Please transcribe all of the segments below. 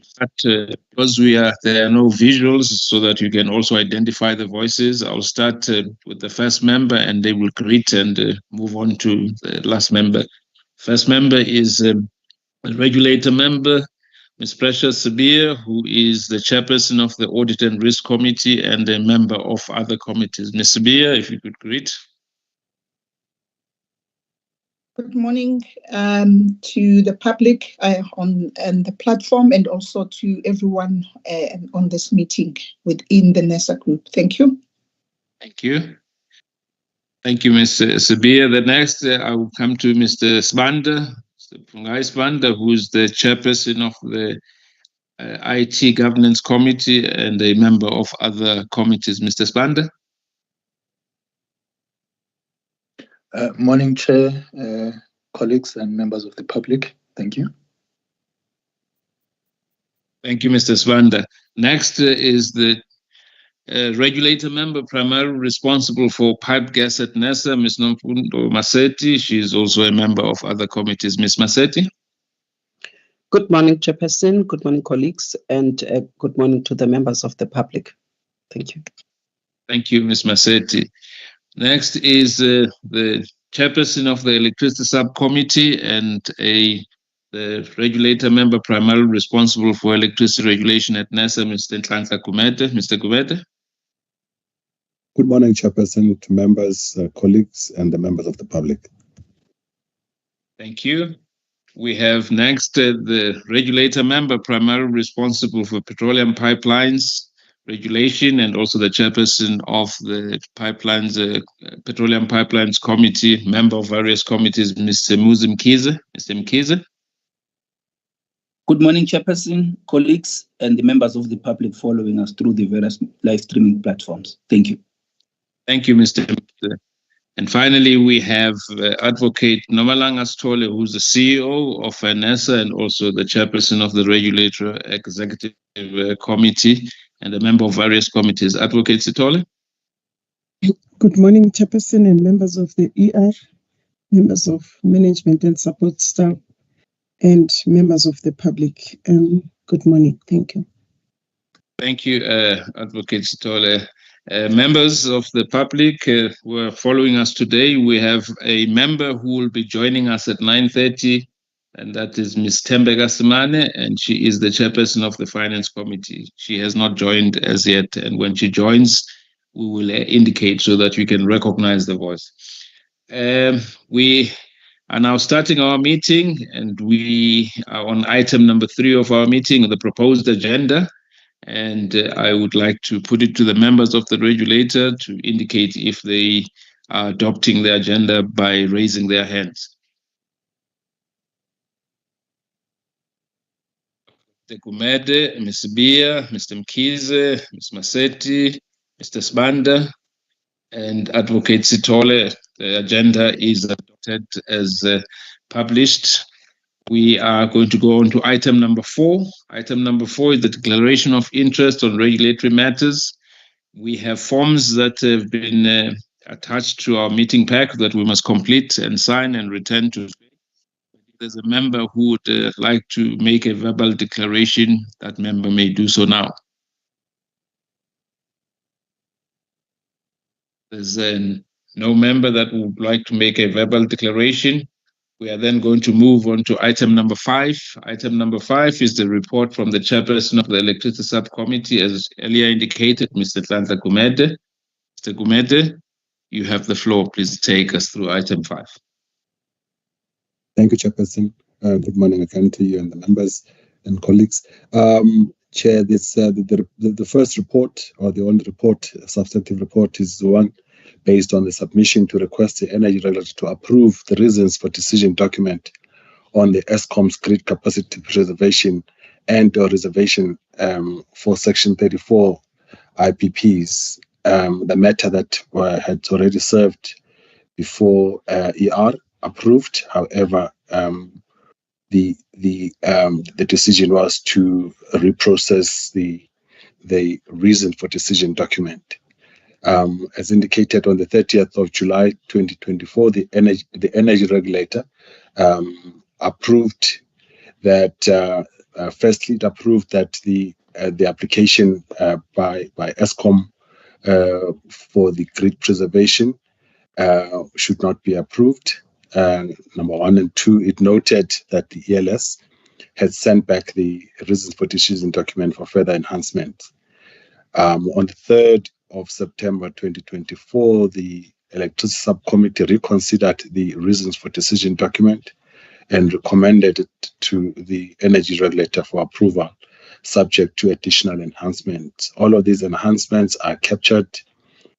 start, because there are no visuals, so that you can also identify the voices. I'll start with the first member, and they will greet and move on to the last member. First member is a regulator member, Ms. Precious Sabir, who is the chairperson of the Audit and Risk Committee and a member of other committees. Ms. Sabir, if you could greet. Good morning to the public on the platform, and also to everyone on this meeting within the NESA group. Thank you. Thank you. Thank you, Ms. Sabir. The next, I will come to Mr. Sbanda, Mr. Pungai Sbanda, who is the chairperson of the IT Governance Committee and a member of other committees. Mr. Sbanda. Morning, Chair, colleagues and members of the public. Thank you. Thank you, Mr. Sbanda. Next is the regulator member primarily responsible for pipe gas at NESA, Ms. Nomfundo Maseti. She is also a member of other committees. Ms. Maseti. Good morning, Chairperson. Good morning, colleagues, and good morning to the members of the public. Thank you. Thank you, Ms. Maseti. Next is the chairperson of the electricity subcommittee and the regulator member primarily responsible for electricity regulation at NESA, Mr. Nhlanhla Gumede. Mr. Gumede. Good morning, Chairperson, to members, colleagues, and the members of the public. Thank you. We have next the regulator member primarily responsible for petroleum pipelines regulation and also the chairperson of the petroleum pipelines committee, member of various committees, Mr. Muzi Mkhize. Mr. Mkhize. Good morning, Chairperson, colleagues, and the members of the public following us through the various live streaming platforms. Thank you. Thank you, Mr. Mkhize. And finally, we have Advocate Nomalanga Sithole, who's the CEO of NESA and also the chairperson of the Regulator Executive Committee and a member of various committees. Advocate Sithole. Good morning, Chairperson and members of the ER, members of management and support staff, and members of the public. Good morning. Thank you. Thank you, Advocate Sithole. Members of the public who are following us today, we have a member who will be joining us at 9:30, and that is Ms. Thembeka Simane, and she is the chairperson of the Finance Committee. She has not joined as yet, and when she joins, we will indicate so that you can recognize the voice. We are now starting our meeting, and we are on item number 3 of our meeting, the proposed agenda. And I would like to put it to the members of the regulator to indicate if they are adopting the agenda by raising their hands. Mr. Gumede, Ms. Bia, Mr. Mkhize, Ms. Maseti, Mr. Sbanda, and Advocate Sithole. The agenda is adopted as published. We are going to go on to item number 4. Item number 4 is the declaration of interest on regulatory matters. We have forms that have been attached to our meeting pack that we must complete and sign and return to. If there's a member who would like to make a verbal declaration, that member may do so now. There's no member that would like to make a verbal declaration. We are then going to move on to item number 5. Item number 5 is the report from the chairperson of the electricity subcommittee, as earlier indicated, Mr. Nhlanhla Gumede. Mr. Gumede, you have the floor. Please take us through item 5. Thank you, Chairperson. Good morning again to you and the members and colleagues. Chair, this the first report, or the only report, substantive report, is the one based on the submission to request the Energy Regulator to approve the reasons for decision document on the ESCOM's grid capacity reservation and/or reservation for Section 34 IPPs, the matter that had already served before ER approved. However, the decision was to reprocess the reason for decision document. As indicated on the 30th of July 2024, the energy regulator approved that Firstly, it approved that the application by Eskom for the grid preservation should not be approved. Number one, and two, it noted that the ELS had sent back the reasons for decision document for further enhancement. On the 3rd of September 2024, the Electricity Subcommittee reconsidered the reasons for decision document and recommended it to the Energy Regulator for approval, subject to additional enhancements. All of these enhancements are captured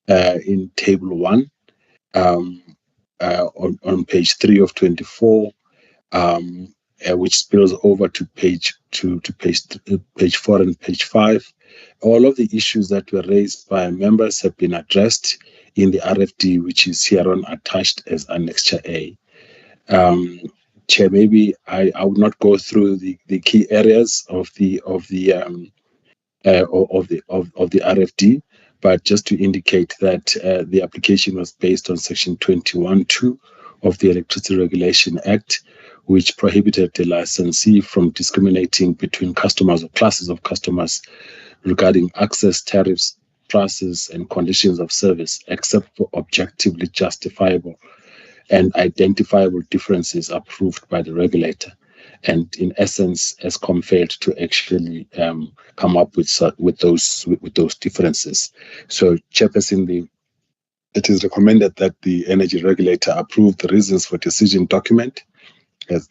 in Table 1 on page 3 of 24, which spills over to page 4 and page 5. All of the issues that were raised by members have been addressed in the RFD, which is hereon attached as Annexure A. Chair, maybe I would not go through the key areas of the RFD, but just to indicate that the application was based on Section 21(2) of the Electricity Regulation Act, which prohibited the licensee from discriminating between customers or classes of customers regarding access, tariffs, prices, and conditions of service, except for objectively justifiable and identifiable differences approved by the regulator. And in essence, Eskom failed to actually come up with those differences. So, Chairperson, it is recommended that the Energy Regulator approve the reasons for decision document as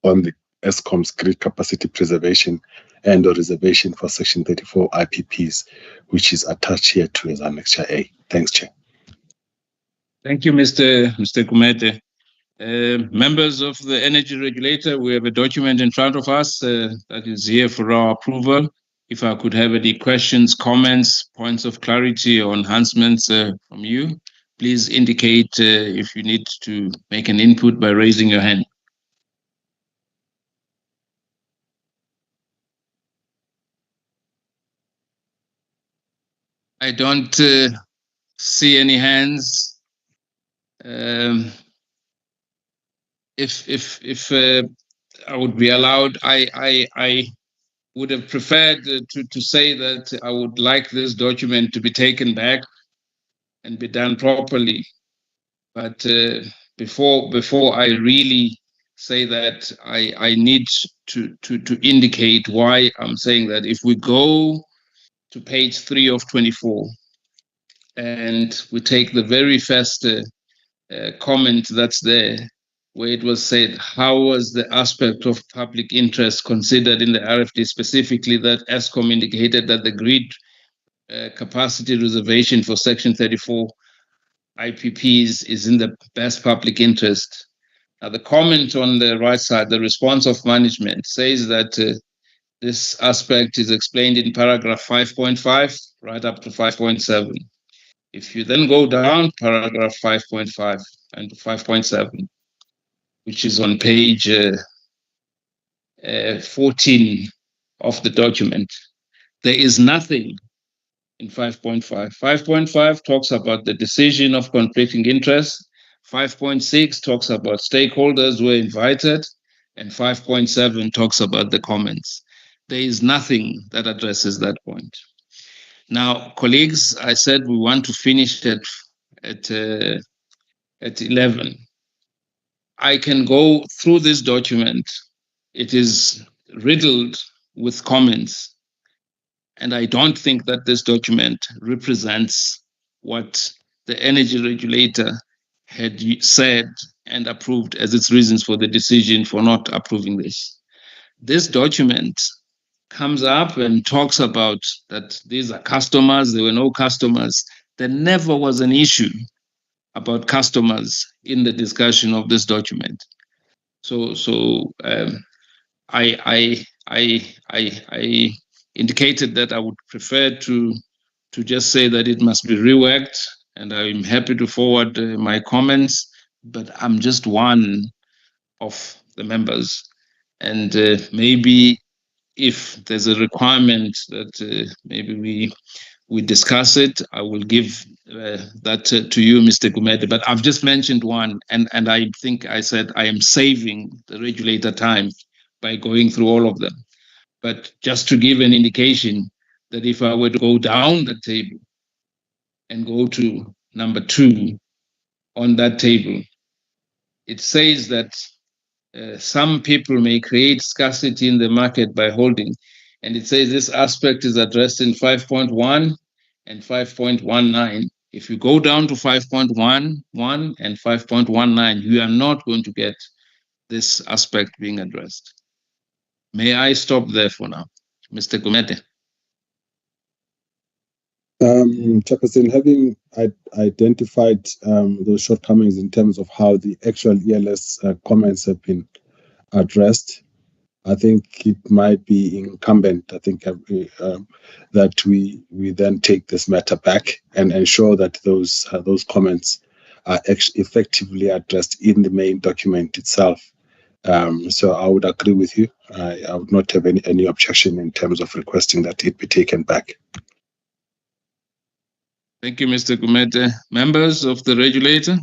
on the Eskom's grid capacity preservation and or reservation for Section 34 IPPs, which is attached here to as Annexure A. Thanks, Chair. Thank you, Mr. Gumede. Members of the Energy Regulator, we have a document in front of us that is here for our approval. If I could have any questions, comments, points of clarity or enhancements from you, please indicate if you need to make an input by raising your hand. I don't see any hands. If I would be allowed, I would have preferred to say that I would like this document to be taken back and be done properly. But before I really say that, I need to indicate why I'm saying that. If we go to page 3 of 24 and we take the very first comment that's there, where it was said, how was the aspect of public interest considered in the RFD, specifically that Eskom indicated that the grid capacity reservation for Section 34 IPPs is in the best public interest. Now, the comment on the right side, the response of management, says that this aspect is explained in paragraph 5.5 right up to 5.7. If you then go down paragraph 5.5 and 5.7, which is on page 14 of the document, there is nothing in 5.5. 5.5 talks about the decision of conflicting interests. 5.6 talks about stakeholders who were invited, and 5.7 talks about the comments. There is nothing that addresses that point. Now, colleagues, I said we want to finish at 11. I can go through this document. It is riddled with comments. And I don't think that this document represents what the Energy Regulator had said and approved as its reasons for the decision for not approving this. This document comes up and talks about that these are customers, there were no customers. There never was an issue about customers in the discussion of this document. So I indicated that I would prefer to just say that it must be reworked, and I'm happy to forward my comments, but I'm just one of the members. And maybe if there's a requirement that maybe we discuss it, I will give that to you, Mr. Gumede. But I've just mentioned one, and I think I said I am saving the regulator time by going through all of them. But just to give an indication that if I were to go down the table and go to number 2 on that table, it says that some people may create scarcity in the market by holding. And it says this aspect is addressed in 5.1 and 5.19. If you go down to 5.11 and 5.19, you are not going to get this aspect being addressed. May I stop there for now? Mr. Gumede. Chairperson, having identified those shortcomings in terms of how the actual ELS comments have been addressed, I think it might be incumbent, that we then take this matter back and ensure that those comments are effectively addressed in the main document itself. So I would agree with you. I would not have any objection in terms of requesting that it be taken back. Thank you, Mr. Gumede. Members of the regulator?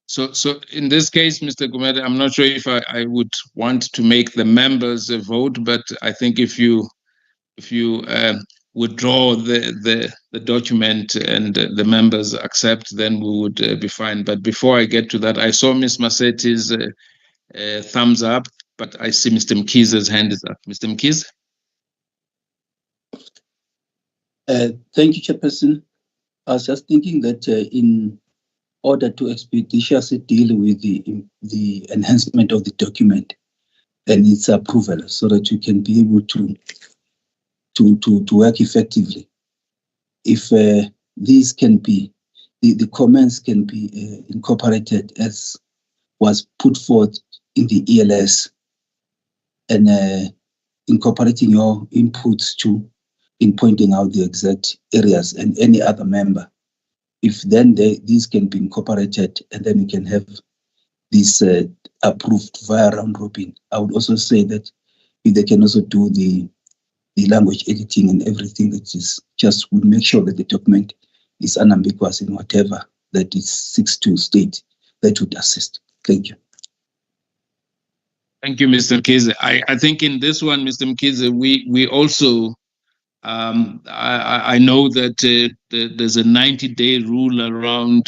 So in this case, Mr. Gumede, I'm not sure if I would want to make the members vote, but I think if you withdraw the document and the members accept, then we would be fine. But before I get to that, I saw Ms. Maseti's thumbs up, but I see Mr. Mkhize's hand is up. Mr. Mkhize? Thank you, Chairperson. I was just thinking that in order to expeditiously deal with the enhancement of the document and its approval, so that you can be able to work effectively, if these can be, the comments can be incorporated as was put forth in the ELS, and incorporating your inputs too, in pointing out the exact areas, and any other member, if then these can be incorporated, and then we can have this approved via round robin. I would also say that if they can also do the language editing and everything, that is just will make sure that the document is unambiguous in whatever that it seeks to state, that would assist. Thank you. Thank you, Mr. Mkhize. I think in this one, Mr. Mkhize, we also, I know that there's a 90-day rule around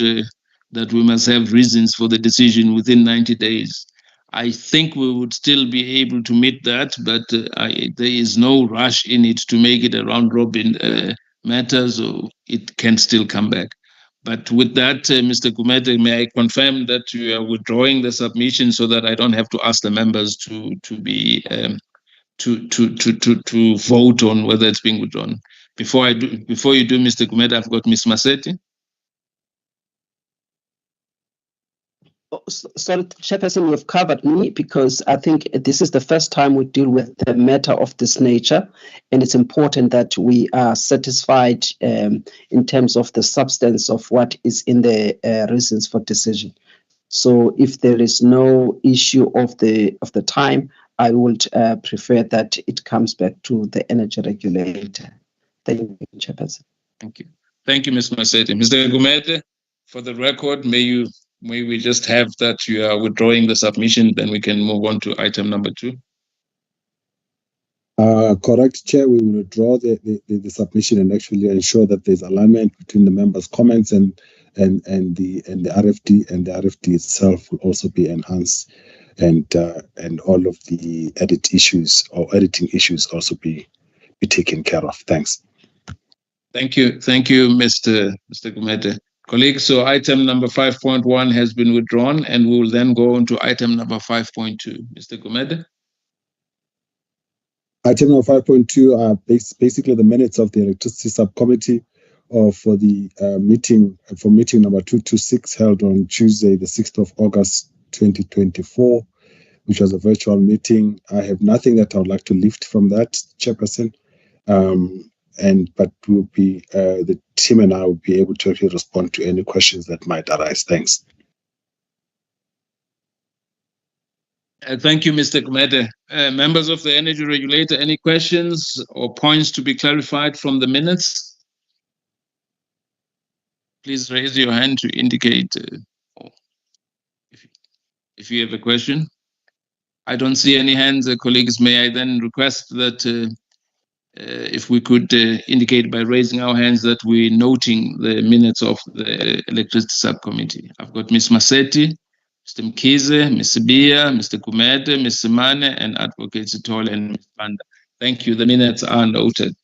that we must have reasons for the decision within 90 days. I think we would still be able to meet that, but there is no rush in it to make it a round robin matter, so it can still come back. But with that, Mr. Gumede, may I confirm that you are withdrawing the submission so that I don't have to ask the members to vote on whether it's being withdrawn? Before you do, Mr. Gumede, I've got Ms. Maseti. Sorry, Chairperson, you've covered me, because I think this is the first time we deal with a matter of this nature, and it's important that we are satisfied in terms of the substance of what is in the reasons for decision. So if there is no issue of the time, I would prefer that it comes back to the energy regulator. Thank you, Chairperson. Thank you. Thank you, Ms. Maseti. Mr. Gumede, for the record, may we just have that you are withdrawing the submission, then we can move on to item number 2. Correct, Chair. We will withdraw the submission and actually ensure that there's alignment between the members' comments and the RFD, and the RFD itself will also be enhanced, and all of the editing issues also be taken care of. Thanks. Thank you, Mr. Gumede. Colleagues, so item number 5.1 has been withdrawn, and we will then go on to item number 5.2. Mr. Gumede? Item number 5.2 are basically the minutes of the electricity subcommittee for the meeting number 226 held on Tuesday, the 6th of August 2024, which was a virtual meeting. I have nothing that I would like to lift from that, Chairperson. But we'll be the team and I will be able to actually respond to any questions that might arise. Thanks. Thank you, Mr. Gumede. Members of the Energy Regulator, any questions or points to be clarified from the minutes? Please raise your hand to indicate. if you have a question. I don't see any hands, colleagues. May I then request that if we could indicate by raising our hands that we're noting the minutes of the electricity subcommittee. I've got Ms. Massetti, Mr. Mkhize, Ms. Bia, Mr. Kumede, Ms. Simane, and Advocate Sithole and Ms. Banda. Thank you. The minutes are noted.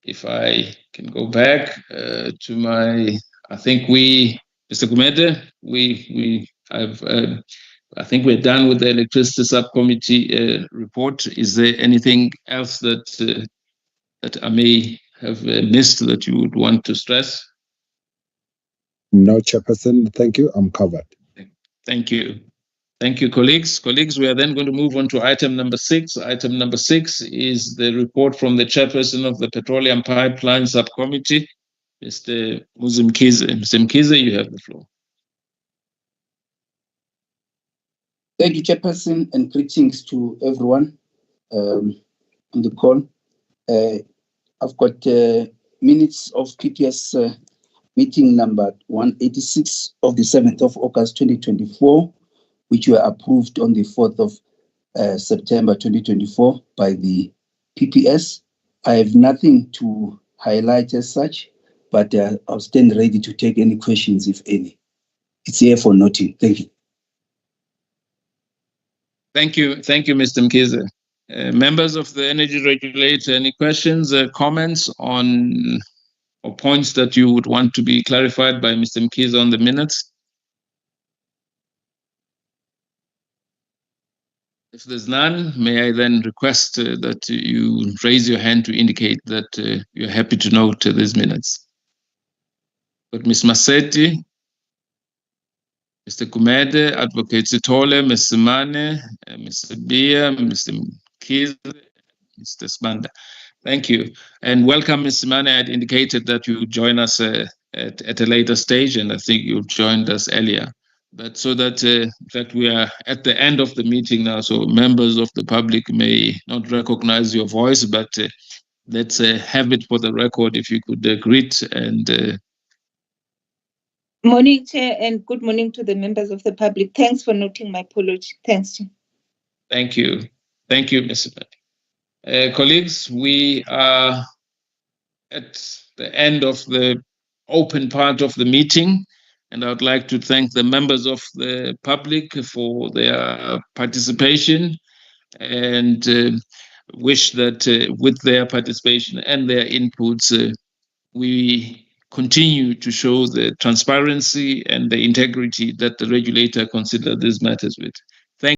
If I can go back to my, I think Mr. Kumede, I think we're done with the electricity subcommittee report. Is there anything else that I may have missed that you would want to stress? No, Chairperson. Thank you. I'm covered. Thank you. Thank you, colleagues. Colleagues, we are then going to move on to item number 6. Item number 6 is the report from the chairperson of the Petroleum Pipeline Subcommittee, Mr. Mkhize. Mr. Mkhize, you have the floor. Thank you, Chairperson, and greetings to everyone on the call. I've got minutes of PPS meeting number 186 of the 7th of August 2024, which were approved on the 4th of September 2024 by the PPS. I have nothing to highlight as such, but I'll stand ready to take any questions, if any. It's here for noting. Thank you. Thank you, Mr. Mkhize. Members of the Energy Regulator, any questions, comments on or points that you would want to be clarified by Mr. Mkhize on the minutes? If there's none, may I then request that you raise your hand to indicate that you're happy to note these minutes. But Ms. Massetti, Mr. Kumede, Advocate Sithole, Ms. Simane, Mr. Bia, Mr. Mkhize, Mr. Sibanda. Thank you. And welcome, Ms. Simane. I had indicated that you would join us at a later stage, and I think you joined us earlier. But so that, in fact, we are at the end of the meeting now, so members of the public may not recognize your voice, but let's have it for the record if you could greet and... Morning, Chair, and good morning to the members of the public. Thanks for noting my apology. Thanks, Chair. Thank you. Thank you, Ms. Colleagues, we are at the end of the open part of the meeting, and I would like to thank the members of the public for their participation and wish that with their participation and their inputs, we continue to show the transparency and the integrity that the regulator considers these matters with.